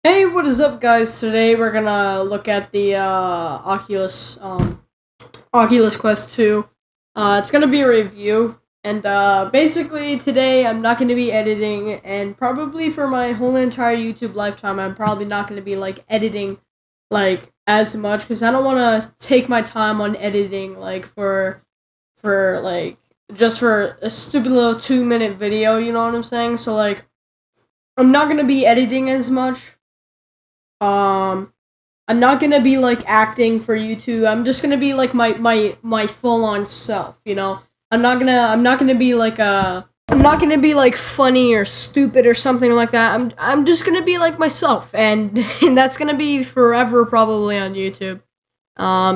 Hey, what is up, guys? Today we're gonna look at the Oculus Quest 2. It's gonna be a review, and basically today I'm not gonna be editing, and probably for my whole entire YouTube lifetime, I'm probably not gonna be editing as much because I don't want to take my time on editing just for a stupid little 2-minute video. You know what I'm saying? So I'm not gonna be editing as much. I'm not gonna be acting for YouTube. I'm just gonna be my full on self, you know? I'm not gonna be I'm not gonna be funny or stupid or something like that. I'm just gonna be myself, and and that's gonna be forever probably on YouTube.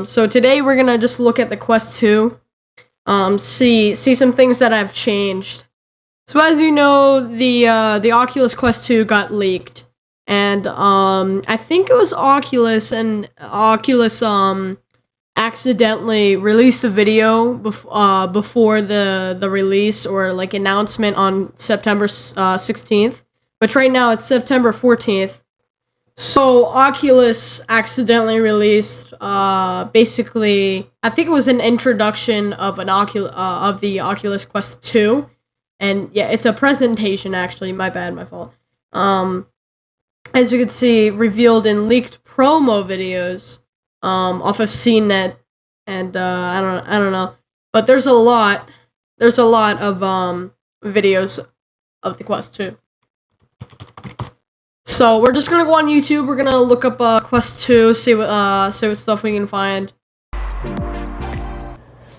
So today we're gonna just look at the Quest 2. See some things that I've changed. So as you know, the Oculus Quest 2 got leaked. And I think it was Oculus accidentally released a video before the release or announcement on September 16th. But right now it's September 14th. So Oculus accidentally released basically, I think it was an introduction of the Oculus Quest 2. And yeah, it's a presentation actually. My bad, my fault. As you can see, revealed in leaked promo videos off of CNET, and I don't know, but there's a lot of videos of the Quest 2. So we're just gonna go on YouTube. We're gonna look up Quest 2, see what stuff we can find.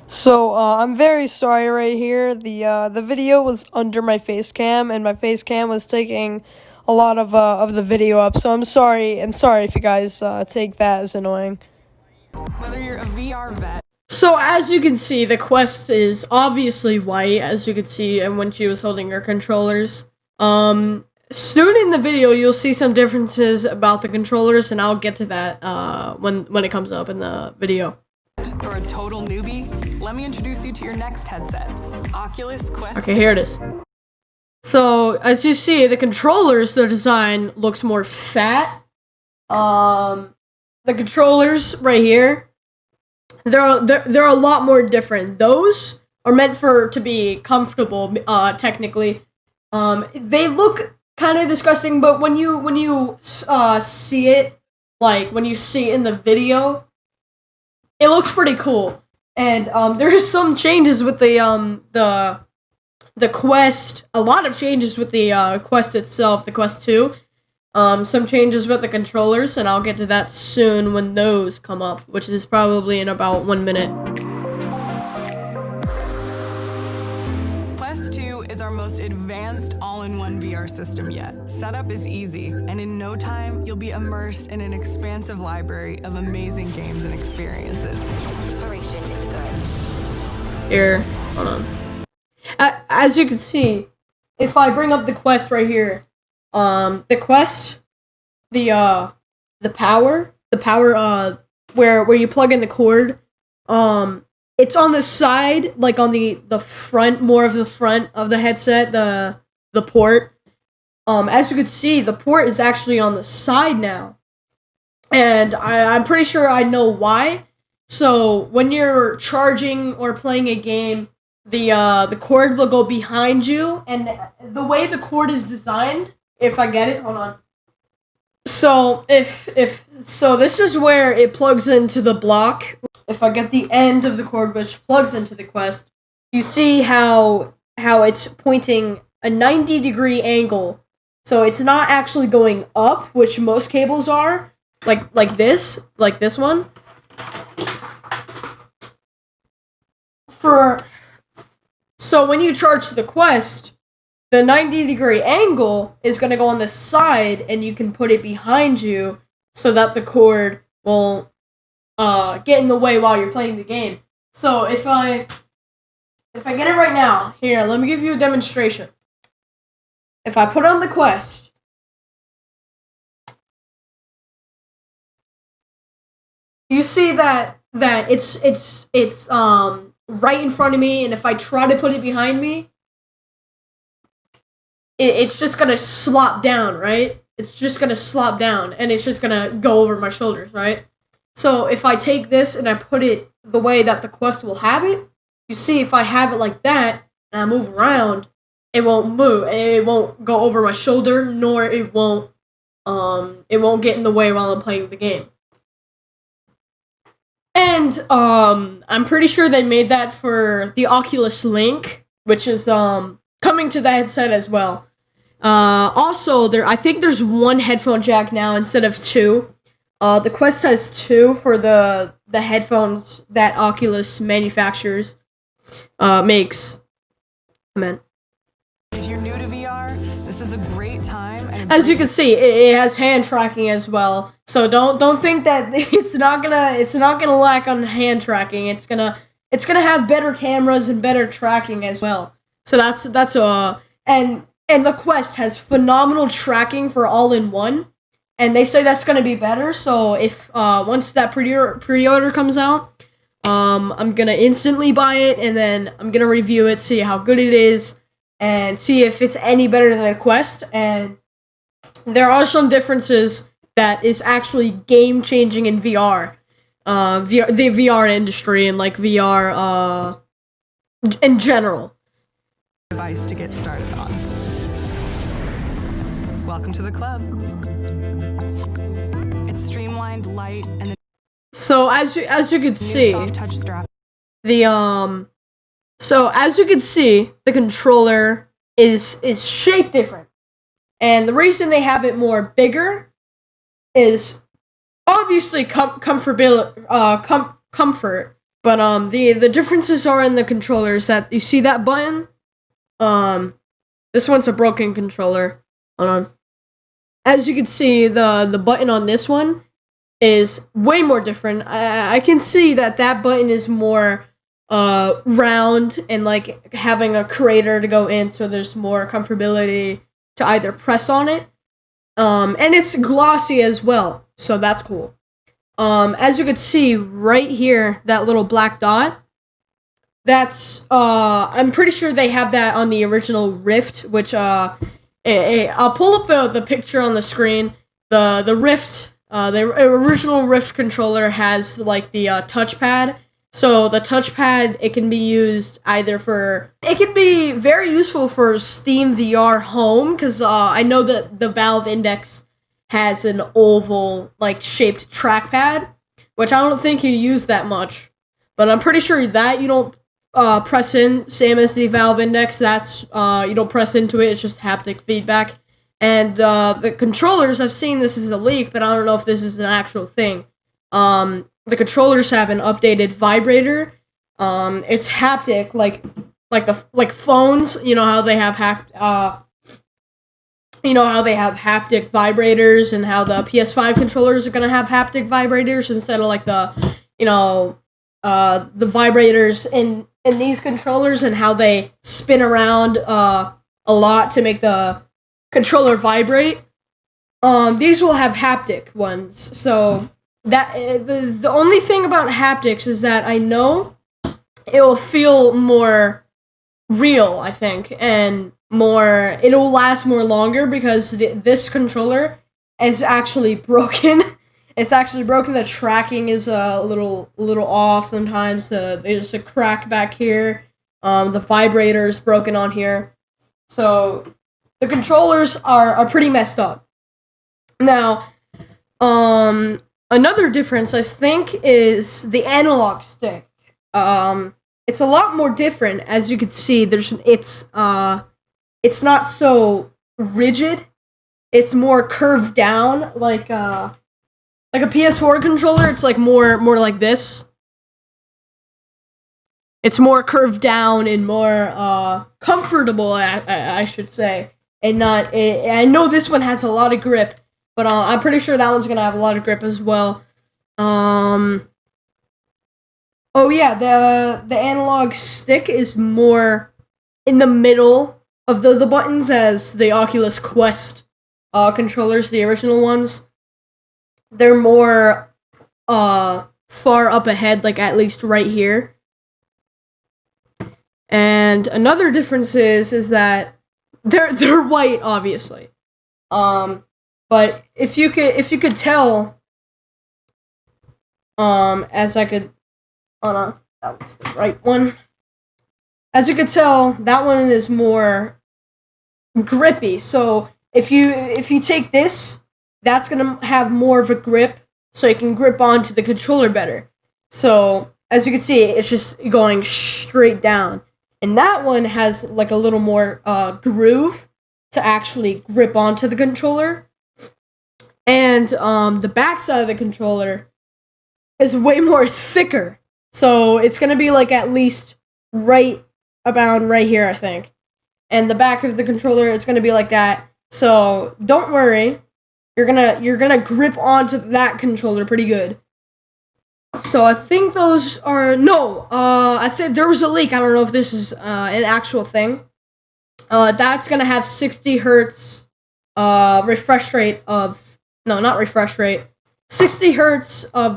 So I'm very sorry right here. The video was under my face cam, and my face cam was taking a lot of the video up, so I'm sorry if you guys take that as annoying. Whether you're a VR vet. So as you can see, the Quest is obviously white, as you can see, and when she was holding her controllers. Soon in the video, you'll see some differences about the controllers, and I'll get to that when it comes up in the video. For a total newbie, let me introduce you to your next headset, Oculus Quest. Okay, here it is. So, as you see, the controllers, the design looks more fat. The controllers right here, they're a lot more different. Those are meant to be comfortable, technically. They look kind of disgusting, but when you see it, when you see it in the video, it looks pretty cool. And there's some changes with the Quest, a lot of changes with the Quest itself, the Quest 2. Some changes with the controllers, and I'll get to that soon when those come up, which is probably in about 1 minute. Quest 2 is our most advanced all-in-one VR system yet. Setup is easy, and in no time, you'll be immersed in an expansive library of amazing games and experiences. Inspiration is good. Here, hold on. As you can see, if I bring up the Quest right here, the Quest, the power, where you plug in the cord, it's on the side, on the front, more of the front of the headset, the port. As you can see, the port is actually on the side now, and I'm pretty sure I know why. So when you're charging or playing a game, the cord will go behind you, and the way the cord is designed, if I get it, hold on. So so this is where it plugs into the block. If I get the end of the cord which plugs into the Quest, you see how it's pointing a 90-degree angle. So it's not actually going up, which most cables are, like this one. So when you charge the Quest, the 90-degree angle is going to go on the side, and you can put it behind you so that the cord will get in the way while you're playing the game. So if I get it right now, here, let me give you a demonstration. If I put on the Quest, you see that it's right in front of me, and if I try to put it behind me, it's just gonna slop down, right? it's just gonna slop down and it's just gonna go over my shoulders, right? So if I take this and I put it the way that the Quest will have it, you see if I have it like that and I move around, it won't move. It won't go over my shoulder, nor it won't get in the way while I'm playing the game. And I'm pretty sure they made that for the Oculus Link, which is coming to the headset as well. Also, I think there's one headphone jack now instead of two. The Quest has two for the headphones that Oculus manufactures, makes. Amen. If you're new to VR, this is a great time. And as you can see, it has hand tracking as well. So don't think that it's not gonna lack on hand tracking. It's gonna have better cameras and better tracking as well. So that's and the Quest has phenomenal tracking for all-in-one, and they say that's gonna be better. So if once that pre-order comes out, I'm gonna instantly buy it, and then I'm gonna review it, see how good it is, and see if it's any better than the Quest. And there are some differences that is actually game-changing in VR. The VR industry and like VR in general. Device to get started on. Welcome to the club. It's streamlined, light, and so as you can see, soft touch strap. So as you can see, the controller is shaped different, and the reason they have it more bigger is obviously comfort, but the differences are in the controllers. That you see that button, this one's a broken controller. Hold on. As you can see, the button on this one is way more different. I can see that button is more round and like having a crater to go in, so there's more comfortability to either press on it. And it's glossy as well, so that's cool. As you can see right here, that little black dot, that's, I'm pretty sure they have that on the original Rift, which, I'll pull up the picture on the screen. The Rift, the original Rift controller has, like, the, touchpad. So the touchpad, it can be used either it can be very useful for Steam VR Home, because I know that the Valve Index has an oval, like, shaped trackpad, which I don't think you use that much. But I'm pretty sure that you don't press in, same as the Valve Index, that's, you don't press into it, it's just haptic feedback. And the controllers, I've seen this is a leak, but I don't know if this is an actual thing. The controllers have an updated vibrator. It's haptic, like phones. You know how they have haptic vibrators, and how the PS5 controllers are gonna have haptic vibrators instead of like the vibrators in these controllers, and how they spin around a lot to make the controller vibrate. These will have haptic ones, so. That the only thing about haptics is that I know it will feel more real, I think, and it'll last more longer, because this controller is actually broken. It's actually broken. The tracking is a little off sometimes. There's a crack back here. The vibrator is broken on here, so the controllers are pretty messed up. Now, another difference, I think, is the analog stick. It's a lot more different, as you can see. It's not so rigid. It's more curved down, like a PS4 controller. It's like more like this. It's more curved down and more comfortable, I should say, and not. I know this one has a lot of grip. But I'm pretty sure that one's gonna have a lot of grip as well. Oh yeah, the analog stick is more in the middle of the buttons as the Oculus Quest controllers, the original ones. They're more far up ahead, like at least right here. And another difference is that they're white, obviously. But if you could tell, as I could, oh no, that was the right one. As you could tell, that one is more grippy. So if you take this, that's gonna have more of a grip, so you can grip onto the controller better. So as you can see, it's just going straight down, and that one has like a little more groove to actually grip onto the controller. And the back side of the controller is way more thicker, so it's gonna be like at least right about right here, I think. And the back of the controller, it's gonna be like that. So don't worry, you're gonna grip onto that controller pretty good. So I think those are I think there was a leak. I don't know if this is an actual thing. That's gonna have 60 hertz refresh rate of. No, not refresh rate. 60 hertz of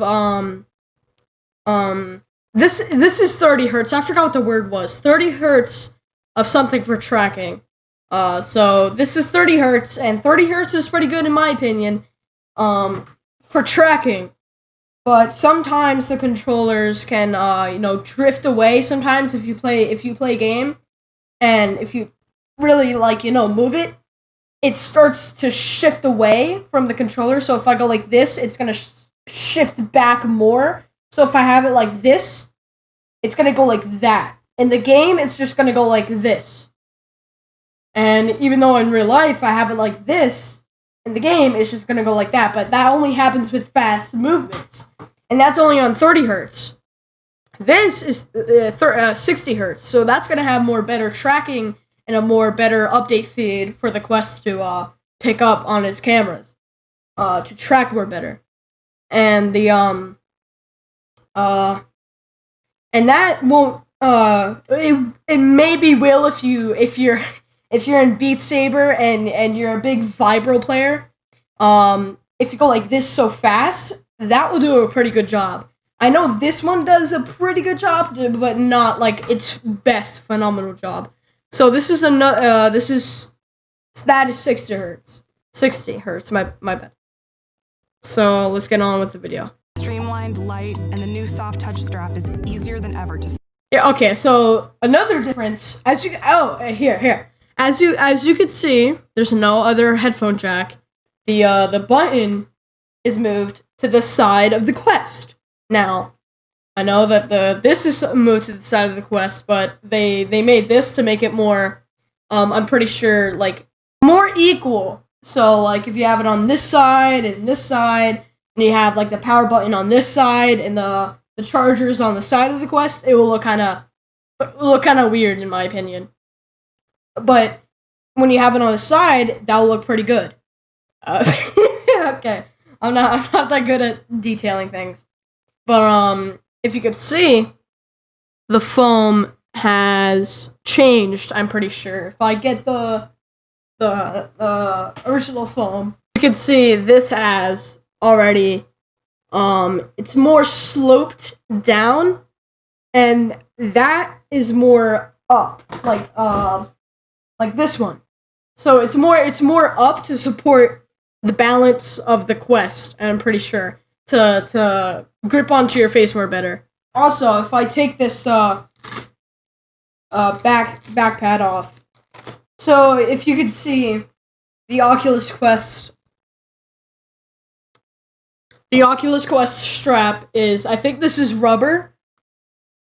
this is 30 hertz. I forgot what the word was. 30 hertz of something for tracking. So this is 30 hertz, and 30 hertz is pretty good in my opinion, for tracking. But sometimes the controllers can drift away sometimes if you play a game, and if you really move it, it starts to shift away from the controller. So if I go like this, it's going to shift back more. So if I have it like this, it's going to go like that. In the game, it's just going to go like this. And even though in real life I have it like this, in the game, it's just going to go like that. But that only happens with fast movements. And that's only on 30 hertz. This is 60 hertz. So that's going to have more better tracking and a more better update feed for the Quest to pick up on its cameras, to track more better, and the and that won't it maybe will if you're in Beat Saber and you're a big vibro player. If you go like this so fast, that will do a pretty good job. I know this one does a pretty good job, but not like its best phenomenal job. So that is 60 hertz. 60 hertz, my bad. So let's get on with the video. Streamlined, light, and the new soft touch strap is easier than ever to. Yeah. Okay. So another difference, as you could see, there's no other headphone jack. The button is moved to the side of the Quest. Now, I know that this is moved to the side of the Quest, but they made this to make it more, I'm pretty sure, like, more equal. So, like, if you have it on this side, and you have, like, the power button on this side, and the chargers on the side of the Quest, it will look kind of weird, in my opinion. But when you have it on the side, that will look pretty good. Okay. I'm not that good at detailing things. But, if you could see, the foam has changed, I'm pretty sure. If I get the original foam, you can see this has already, it's more sloped down, and that is more up, like this one. So it's more up to support the balance of the Quest, I'm pretty sure, to grip onto your face more better. Also, if I take this back pad off, so if you could see the Oculus Quest strap is, I think this is rubber,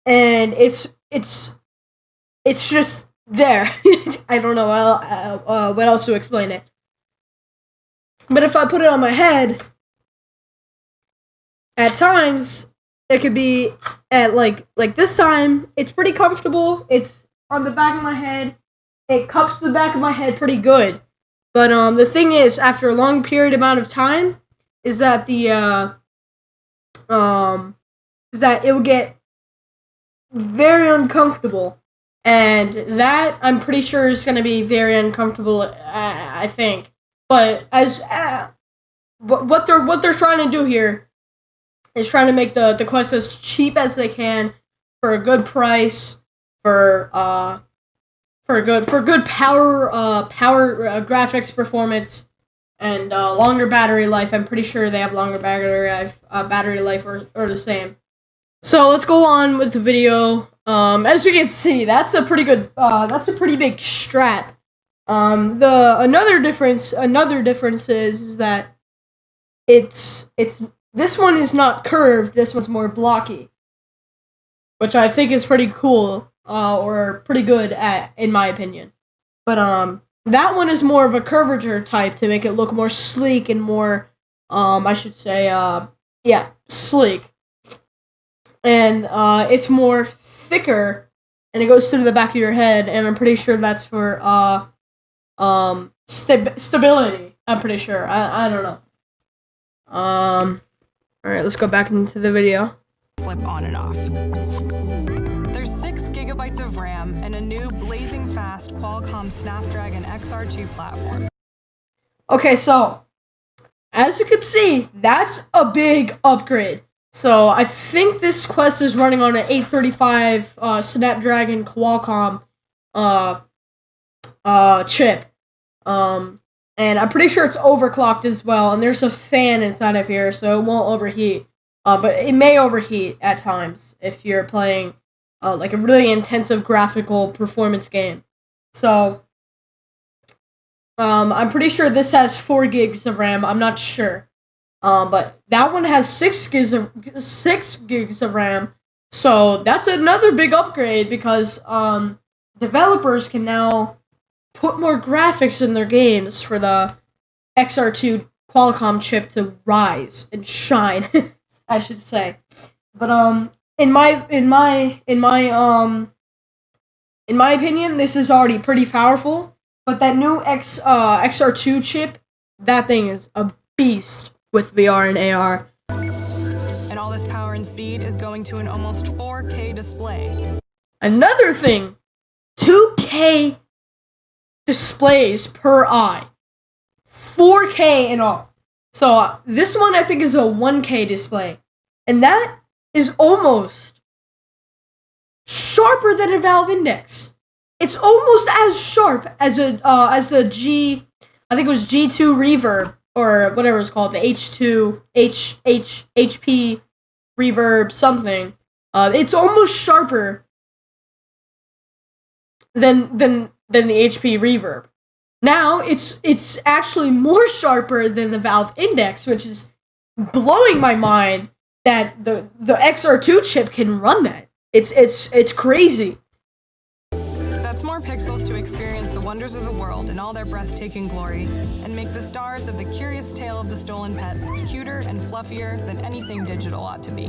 and it's just there. I don't know what else to explain it. But if I put it on my head, at times, it could be at like this time, it's pretty comfortable. It's on the back of my head. It cups the back of my head pretty good. But the thing is, after a long period amount of time, is that it will get very uncomfortable. And that, I'm pretty sure, is going to be very uncomfortable, I think. But what they're trying to do here is trying to make the Quest as cheap as they can for a good price, for good power graphics performance, and longer battery life. I'm pretty sure they have longer battery life. Battery life are the same. So let's go on with the video. As you can see, that's a pretty good. That's a pretty big strap. Another difference is that it's this one is not curved. This one's more blocky, which I think is pretty cool. Or pretty good in my opinion. But that one is more of a curvature type to make it look more sleek and more, I should say, yeah, sleek. And it's more thicker, and it goes through the back of your head, and I'm pretty sure that's for stability. I'm pretty sure. I don't know. Alright, let's go back into the video. Slip on and off. There's 6 gigabytes of RAM and a new blazing fast Qualcomm Snapdragon XR2 platform. Okay, so as you can see, that's a big upgrade. So I think this Quest is running on an 835 Snapdragon Qualcomm chip. And I'm pretty sure it's overclocked as well, and there's a fan inside of here, so it won't overheat. But it may overheat at times if you're playing like a really intensive graphical performance game. So I'm pretty sure this has 4 gigs of RAM. I'm not sure. But that one has 6 gigs of RAM. So that's another big upgrade because developers can now put more graphics in their games for the XR2 Qualcomm chip to rise and shine, I should say. But in my opinion, this is already pretty powerful. But that new XR2 chip, that thing is a beast with VR and AR. And all this power and speed is going to an almost 4K display. Another thing, 2K displays per eye, 4K and all. So this one I think is a 1K display, and that is almost sharper than a Valve Index. It's almost as sharp as the I think it was G2 Reverb or whatever it's called, the H2 HP Reverb something. It's almost sharper than the HP Reverb. Now it's actually more sharper than the Valve Index, which is blowing my mind that the XR2 chip can run that. It's crazy. That's more pixels to experience the wonders of the world in all their breathtaking glory, and make the stars of the curious tale of the stolen pets cuter and fluffier than anything digital ought to be.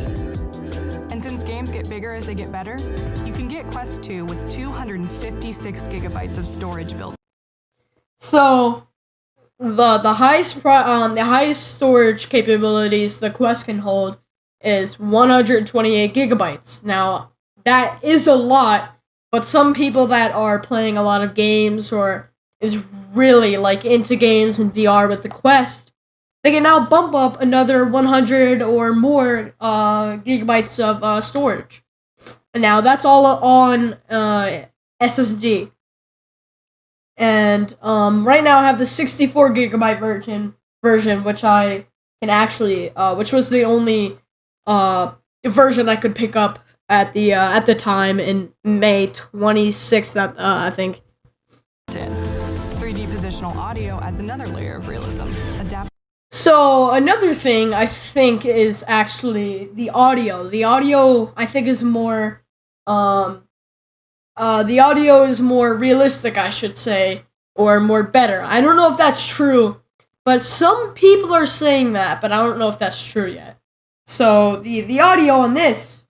And since games get bigger as they get better, you can get Quest 2 with 256 gigabytes of storage built. So the highest storage capabilities the Quest can hold is 128 gigabytes. Now that is a lot. But some people that are playing a lot of games or is really like into games and VR with the Quest, they can now bump up another 100 or more gigabytes of storage. And now that's all on SSD. And right now I have the 64 gigabyte version, which I can actually, which was the only version I could pick up at the time in May 26th, I think. 3D positional audio adds another layer of realism. So another thing I think is actually the audio. The audio I think is more realistic, I should say, or more better. I don't know if that's true, but some people are saying that, but I don't know if that's true yet. So the audio on this,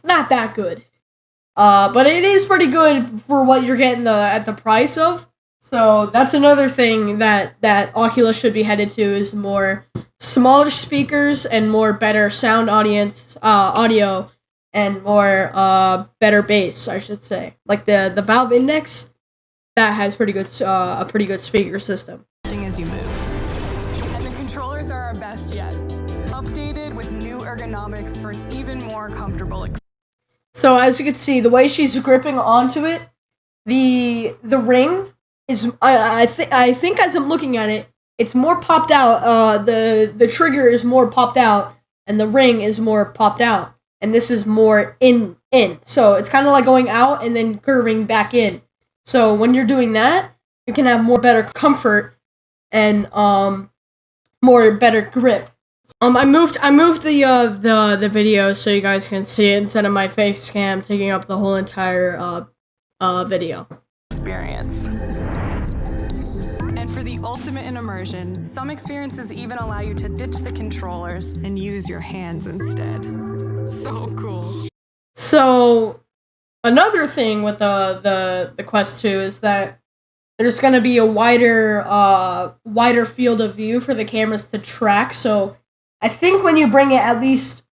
not that good, but it is pretty good for what you're getting at the price of. So that's another thing that Oculus should be headed to, is more smaller speakers and more better sound audio and more better bass, I should say. Like the Valve Index, that has a pretty good speaker system. As you move, and the controllers are our best yet, updated with new ergonomics for an even more comfortable experience. So as you can see, the way she's gripping onto it, the ring is I think as I'm looking at it, it's more popped out. The trigger is more popped out, and the ring is more popped out, and this is more in. So it's kind of like going out and then curving back in. So when you're doing that, you can have more better comfort and more better grip. I moved the video so you guys can see it instead of my face cam taking up the whole entire video. Experience. And for the ultimate in immersion, some experiences even allow you to ditch the controllers and use your hands instead. So cool. So another thing with the Quest 2 is that there's going to be a wider field of view for the cameras to track. So I think when you bring it at least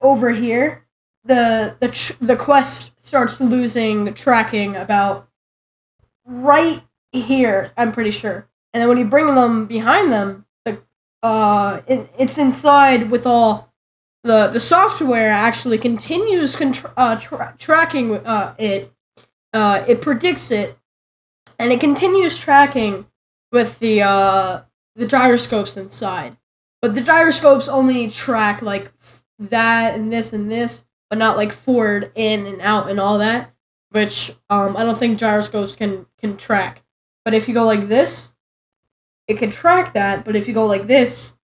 over here, the Quest starts losing tracking about right here, I'm pretty sure. And then when you bring them behind them, it's inside with all the software actually continues tracking it. It predicts it, and it continues tracking with the gyroscopes inside. But the gyroscopes only track like that and this, but not like forward, in and out and all that, which I don't think gyroscopes can track. But if you go like this, it can track that, but if you go like this,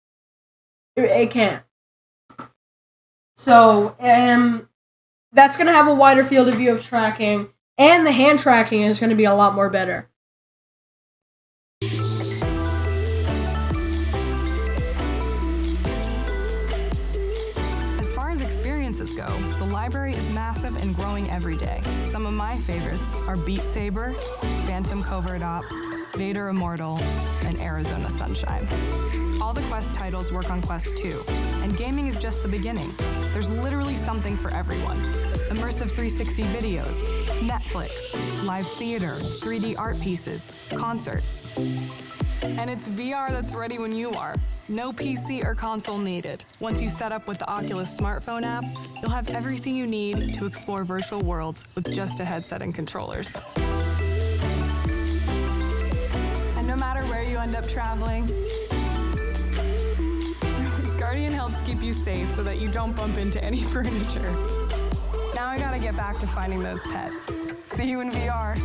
it can't. So that's going to have a wider field of view of tracking, and the hand tracking is going to be a lot more better. Go. The library is massive and growing every day. Some of my favorites are Beat Saber, Phantom Covert Ops, Vader Immortal, and Arizona Sunshine. All the Quest titles work on Quest 2, and gaming is just the beginning. There's literally something for everyone. Immersive 360 videos, Netflix, live theater, 3D art pieces, concerts. And it's VR that's ready when you are. No PC or console needed. Once you set up with the Oculus smartphone app, you'll have everything you need to explore virtual worlds with just a headset and controllers. And no matter where you end up traveling, Guardian helps keep you safe so that you don't bump into any furniture. Now I gotta get back to finding those pets. See you in VR.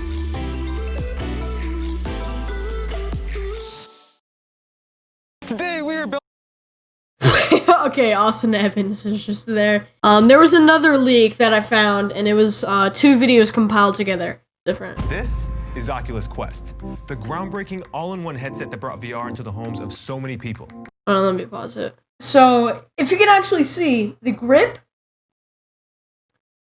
Today we are building. Okay, Austin Evans is just there. There was another leak that I found, and it was 2 videos compiled together. Different. This is Oculus Quest, the groundbreaking all-in-one headset that brought VR into the homes of so many people. Let me pause it. So, if you can actually see, the grip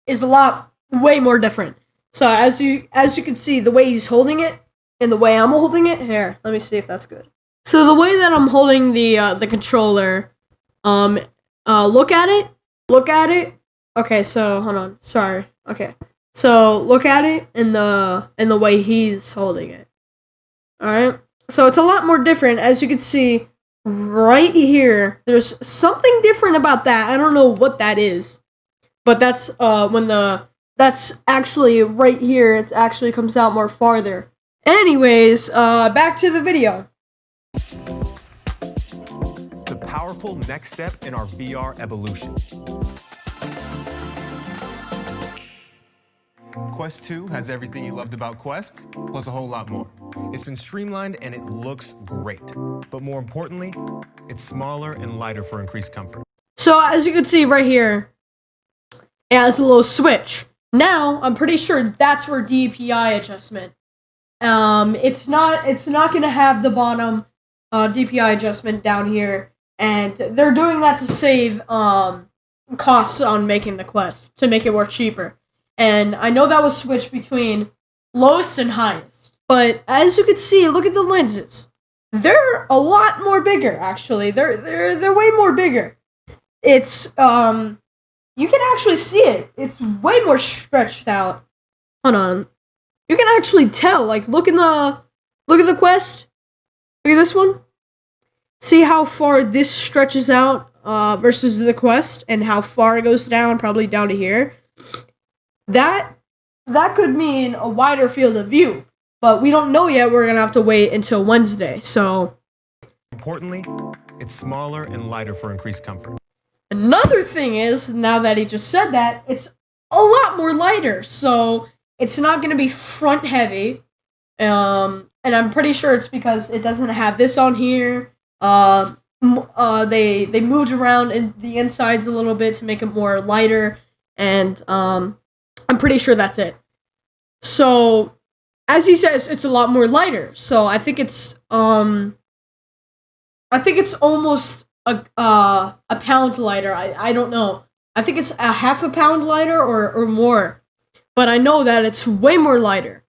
is way more different. So, as you can see, the way he's holding it and the way I'm holding it, here, let me see if that's good. So the way that I'm holding the controller, look at it. Okay, so hold on. Sorry. Okay, so look at it in the way he's holding it. All right. So it's a lot more different, as you can see right here. There's something different about that. I don't know what that is, but that's that's actually right here. It actually comes out more farther. Anyways, back to the video. The powerful next step in our VR evolution. Quest 2 has everything you loved about Quest, plus a whole lot more. It's been streamlined and it looks great. But more importantly, it's smaller and lighter for increased comfort. So as you can see right here, it has a little switch. Now, I'm pretty sure that's for DPI adjustment. It's not gonna have the bottom DPI adjustment down here, and they're doing that to save costs on making the Quest, to make it more cheaper. And I know that was switched between lowest and highest, but as you can see, look at the lenses. They're a lot more bigger, actually. They're way more bigger. It's you can actually see it. It's way more stretched out. Hold on. You can actually tell. Like, look at the Quest. Look at this one. See how far this stretches out versus the Quest, and how far it goes down, probably down to here. That could mean a wider field of view. but we don't know yet. We're gonna have to wait until Wednesday. So Importantly, it's smaller and lighter for increased comfort. another thing is, now that he just said that, it's a lot more lighter. So it's not gonna be front heavy. And I'm pretty sure it's because it doesn't have this on here. They moved around in the insides a little bit to make it more lighter, and I'm pretty sure that's it. So, as he says, it's a lot more lighter. So I think it's almost a pound lighter. I don't know. I think it's a half a pound lighter or more, but I know that it's way more lighter.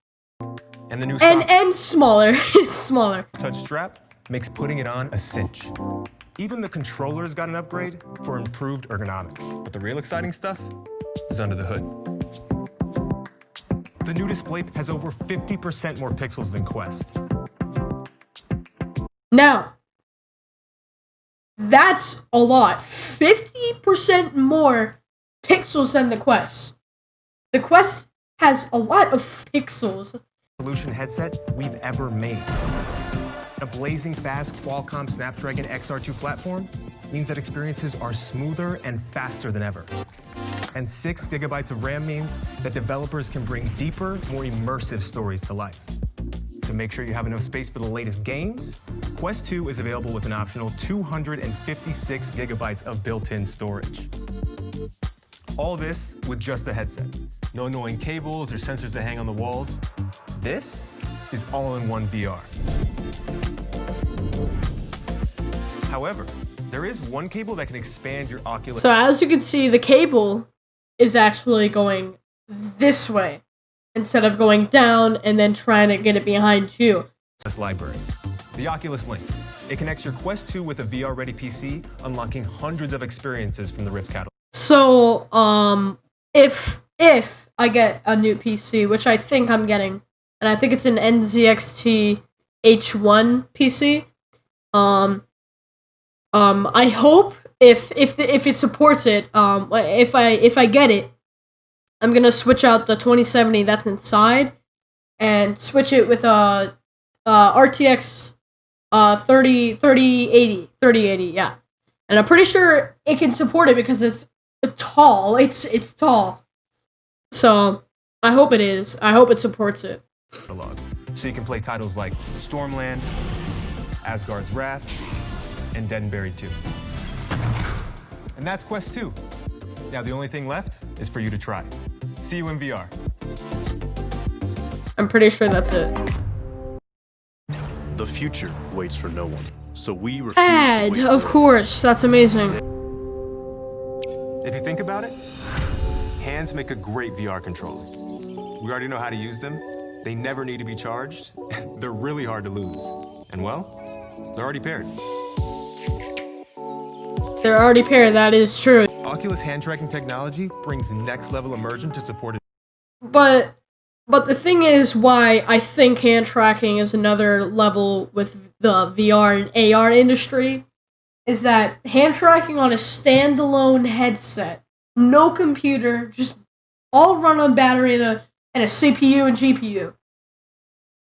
And the new and smaller. It's smaller. touch strap makes putting it on a cinch. Even the controller's got an upgrade for improved ergonomics. But the real exciting stuff is under the hood. The new display has over 50% more pixels than Quest. Now, that's a lot. 50% more pixels than the Quest. The Quest has a lot of pixels. Solution headset we've ever made. A blazing fast Qualcomm Snapdragon XR2 platform means that experiences are smoother and faster than ever. And 6 gigabytes of RAM means that developers can bring deeper, more immersive stories to life. To make sure you have enough space for the latest games, Quest 2 is available with an optional 256 gigabytes of built-in storage. All this with just the headset. No annoying cables or sensors that hang on the walls. This is all-in-one VR. However, there is one cable that can expand your Oculus. So as you can see, the cable is actually going this way instead of going down and then trying to get it behind you. Library. The Oculus Link. It connects your Quest 2 with a VR-ready PC, unlocking hundreds of experiences from the Rift's catalog. So, if I get a new PC, which I think I'm getting, and I think it's an NZXT H1 PC, I hope if it supports it, if I get it, I'm gonna switch out the 2070 that's inside and switch it with a RTX 3080, yeah. And I'm pretty sure it can support it because it's tall. It's tall. So I hope it is. I hope it supports it. So you can play titles like Stormland, Asgard's Wrath, and Dead and Buried 2. And that's Quest 2. Now the only thing left is for you to try. See you in VR. I'm pretty sure that's it. The future waits for no one, so we refuse Ad, to wait of for it. course. That's amazing. If you think about it, hands make a great VR controller. We already know how to use them. They never need to be charged. They're really hard to lose. And well, they're already paired. They're already paired. That is true. Oculus hand tracking technology brings next level immersion to support it. But the thing is, why I think hand tracking is another level with the VR and AR industry is that hand tracking on a standalone headset, no computer, just all run on battery and a CPU and GPU.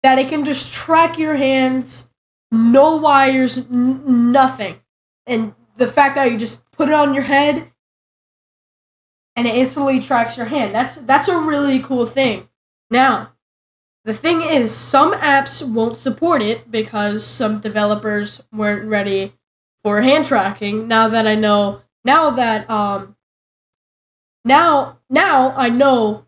That it can just track your hands, no wires, nothing. And the fact that you just put it on your head and it instantly tracks your hand. That's a really cool thing. Now, the thing is, some apps won't support it because some developers weren't ready for hand tracking. Now that I know, now I know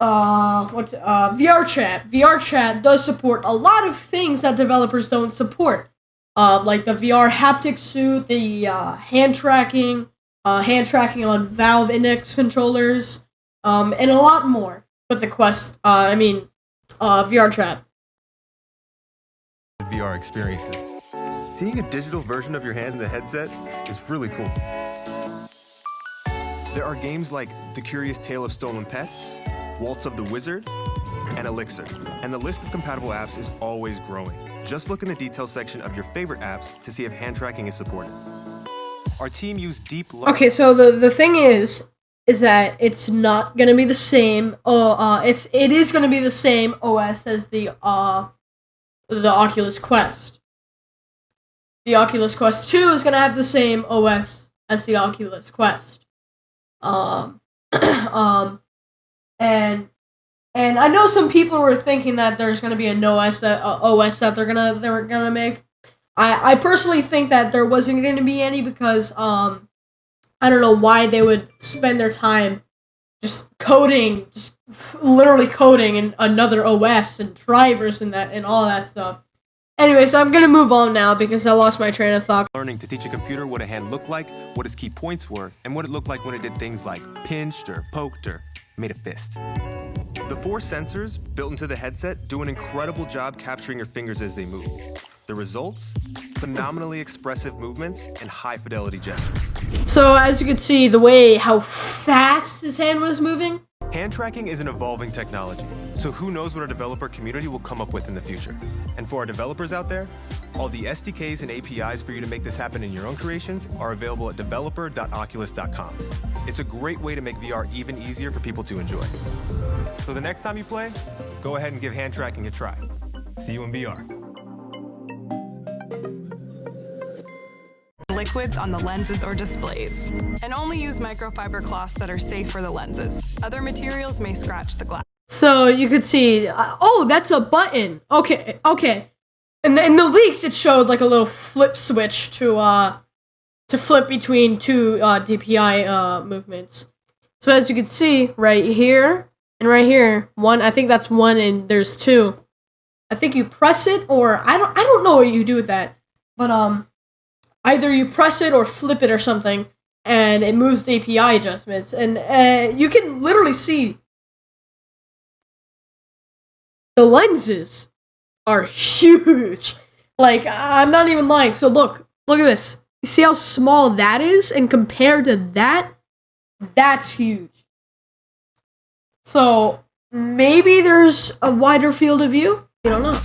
VR chat. VR chat does support a lot of things that developers don't support, like the VR haptic suit, the hand tracking on Valve Index controllers, and a lot more. With the Quest, VR chat. VR experiences. Seeing a digital version of your hand in the headset is really cool. There are games like The Curious Tale of Stolen Pets, Waltz of the Wizard, and Elixir, and the list of compatible apps is always growing. Just look in the details section of your favorite apps to see if hand tracking is supported. Our team used deep learning. Okay, so the thing is, is that it's not gonna be the same. It is gonna be the same OS as the Oculus Quest. The Oculus Quest 2 is gonna have the same OS as the Oculus Quest. And I know some people were thinking that there's gonna be an OS that they're gonna make. I personally think that there wasn't gonna be any because I don't know why they would spend their time just coding, just literally coding in another OS and drivers and all that stuff. Anyway, so I'm gonna move on now because I lost my train of thought. Learning to teach a computer what a hand looked like, what its key points were, and what it looked like when it did things like pinched or poked or made a fist. The 4 sensors built into the headset do an incredible job capturing your fingers as they move. The results? Phenomenally expressive movements and high-fidelity gestures. So, as you can see, the way how fast his hand was moving. Hand tracking is an evolving technology, so who knows what our developer community will come up with in the future. And for our developers out there, all the SDKs and APIs for you to make this happen in your own creations are available at developer.oculus.com. It's a great way to make VR even easier for people to enjoy. So the next time you play, go ahead and give hand tracking a try. See you in VR. Liquids on the lenses or displays. And only use microfiber cloths that are safe for the lenses. Other materials may scratch the glass. So you could see, oh, that's a button. Okay. And in the leaks, it showed like a little flip switch to flip between two DPI movements. So as you can see, right here and right here, one. I think that's one, and there's two. I think you press it, or I don't know what you do with that, but either you press it or flip it or something, and it moves the API adjustments, and you can literally see the lenses are huge. Like, I'm not even lying. So look at this. You see how small that is, and compared to that, that's huge. So maybe there's a wider field of view. You don't know.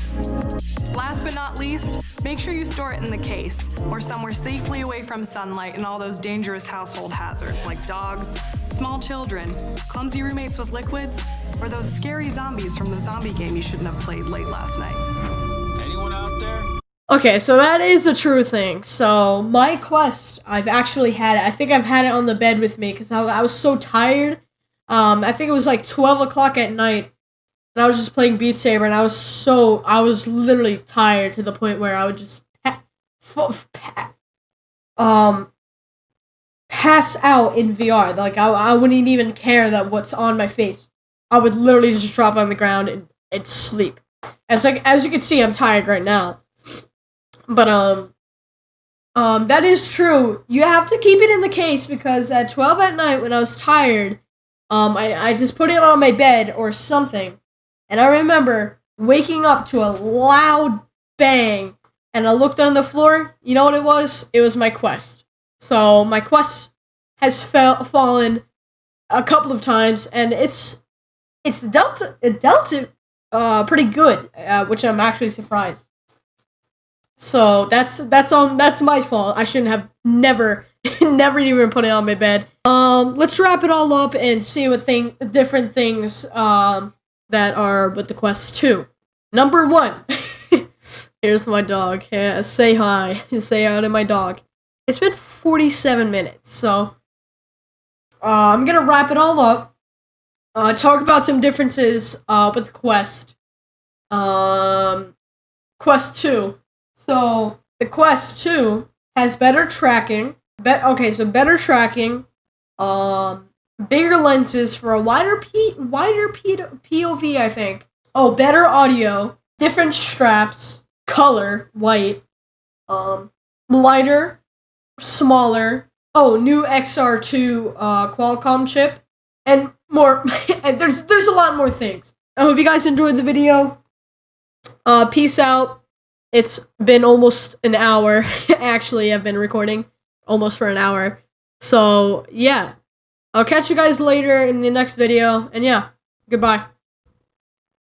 Last but not least, make sure you store it in the case or somewhere safely away from sunlight and all those dangerous household hazards like dogs, small children, clumsy roommates with liquids, or those scary zombies from the zombie game you shouldn't have played late last night. Anyone out there? Okay, so that is a true thing. So my Quest, I've actually had it. I think I've had it on the bed with me because I was so tired. I think it was like 12 o'clock at night. And I was just playing Beat Saber, and I was literally tired to the point where I would just pass out in VR. Like, I wouldn't even care that what's on my face. I would literally just drop on the ground and sleep. As you can see, I'm tired right now. But, that is true. You have to keep it in the case, because at 12 at night, when I was tired, I just put it on my bed or something. And I remember waking up to a loud bang, and I looked on the floor. You know what it was? It was my Quest. So my Quest has fallen a couple of times, and it dealt pretty good, which I'm actually surprised. So that's my fault. I shouldn't have never even put it on my bed. Let's wrap it all up and see what different things that are with the Quest 2. Number 1. Here's my dog. Yeah, say hi. Say hi to my dog. It's been 47 minutes, so I'm gonna wrap it all up. Talk about some differences with the Quest. Quest 2. So the Quest 2 has better tracking. Better tracking. Bigger lenses for a wider POV, I think. Oh, better audio, different straps, color, white, lighter, smaller. Oh, new XR2 Qualcomm chip, and more. There's a lot more things. I hope you guys enjoyed the video. Peace out. It's been almost an hour. Actually, I've been recording almost for an hour. So, yeah. I'll catch you guys later in the next video, and yeah, goodbye.